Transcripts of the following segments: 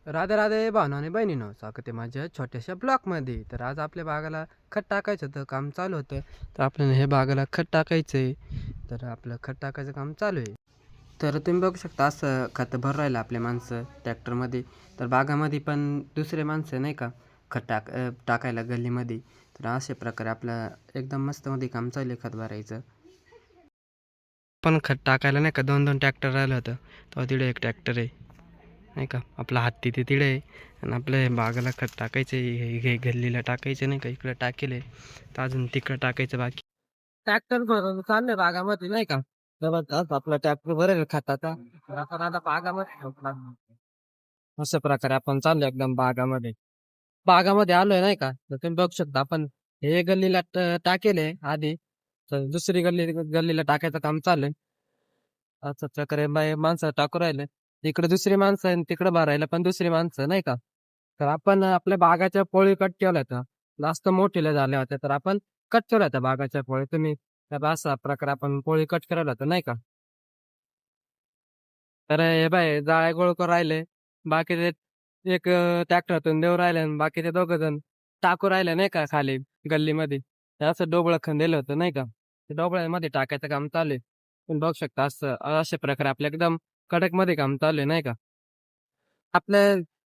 राधे राधे भावना आणि बहिणीनो, स्वागत आहे माझ्या छोट्याशा ब्लॉकमध्ये. तर आज आपल्या बागाला खत टाकायचं होतं, काम चालू होतं. तर आपल्याला हे बागाला खत टाकायचं आहे. तर आपलं खत टाकायचं काम चालू आहे. तर तुम्ही बघू शकता असं खत भर राहिलं आपले माणसं ट्रॅक्टरमध्ये. तर बागामध्ये पण दुसरे माणसं नाही का खत टाकायला गल्लीमध्ये. तर अशा प्रकारे आपलं एकदम मस्तमध्ये काम चालू आहे खत भरायचं. पण खत टाकायला नाही का 2-2 ट्रॅक्टर राहिलं होतं. तेव्हा तिकडे एक ट्रॅक्टर आहे. नाही का आपला हत्ती ते तिकडे आहे आणि आपल्या बागाला खत टाकायचं आहे. हे गल्लीला टाकायचं नाही का इकडं टाकेल आहे. तर अजून तिकडं टाकायचं बाकी. ट्रॅक्टर भरून चाललंय बागामध्ये नाही का. जबरदस्त आपला ट्रॅक्टर भरेल खताचा. तर आपण आता बागामध्ये ठेवणार. अशा प्रकारे आपण चाललो एकदम बागामध्ये. बागामध्ये आलोय नाही का. तर तुम्ही बघू शकता आपण हे गल्लीला टाकेल आहे आधी. तर दुसरी गल्लीला टाकायचं काम चालू आहे. असं प्रकारे माणसं टाकू राहिले. इकडे दुसरी माणसं आणि तिकडे भरायला पण दुसरी माणसं नाही का. तर आपण आपल्या बागाच्या पोळी कट केल्या होत्या. जास्त मोठील्या झाल्या होत्या तर आपण कट केल्या होत्या बागाच्या पोळी. तुम्ही त्या असा प्रकारे आपण पोळी कट करायला होतं नाही का. तर हे बाय जाळे गोळ करून राहिले. बाकीचे एक ट्रॅक्टरतून देऊ राहिले आणि बाकीचे दोघं जण टाकू राहिले नाही का खाली गल्लीमध्ये. ते असं डोबळं खंदेलं होतं नाही का. ते डोबळ्यामध्ये टाकायचं काम चालू आहे. तुम्ही बघू शकता असं अशा प्रकारे आपलं एकदम कडकमध्ये काम चालू आहे नाही का. आपले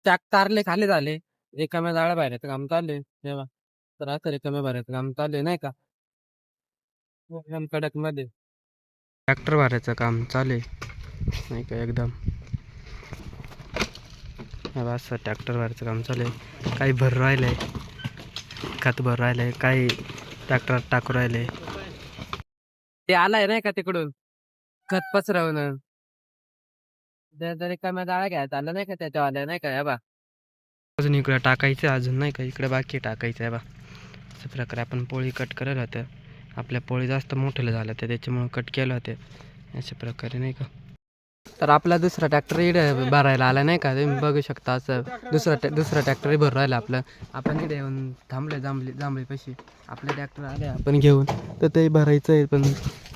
तारले खाली झाले. रिकाम्या जाळ्या भरायचं काम चालू आहे तेव्हा. तर असं रिकाम्या भरायचं काम चालू आहे नाही का. एकदम कडकमध्ये. ट्रॅक्टर भरायचं काम चालू आहे नाही का एकदम. असं ट्रॅक्टर भरायचं काम चालू आहे. काही भर राहिलंय, खत भर राहिलंय, काही ट्रॅक्टर टाकू राहिले. ते आलाय नाही का तिकडून खत पसरवणं. रिकाम्या जाळ्या घ्यायचं आलं नाही का त्याच्या आल्या नाही का. हे बा अजून इकडे टाकायचं अजून नाही का इकडे बाकी टाकायचं आहे बा. अशा प्रकारे आपण पोळी कट करायला होत्या. आपल्या पोळी जास्त मोठ्या झाल्या त्या त्याच्यामुळे कट केलं होते अशा प्रकारे नाही का. तर आपला दुसरा ट्रॅक्टर इकडे भरायला आला नाही का. तुम्ही बघू शकता असं दुसरा ट्रॅक्टरही भरून राहिला आपलं. आपण इकडे येऊन थांबले जांभळीपाशी. आपले ट्रॅक्टर आले आपण घेऊन. तर ते भरायचं आहे पण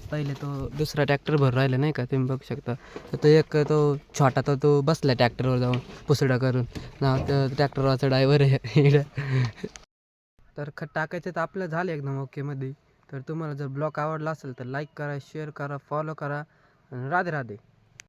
पहिले तो दुसरा ट्रॅक्टर भरून राहिला नाही का. तुम्ही बघू शकता. तर तो एक तो छोटा तो बसला ट्रॅक्टरवर जाऊन पुसडा करून. ना ट्रॅक्टरवरचा ड्रायव्हर आहे इकडं. तर खत टाकायचं तर आपलं झालं एकदम ओकेमध्ये. तर तुम्हाला जर ब्लॉग आवडला असेल तर लाईक करा, शेअर करा, फॉलो करा. राधे राधे.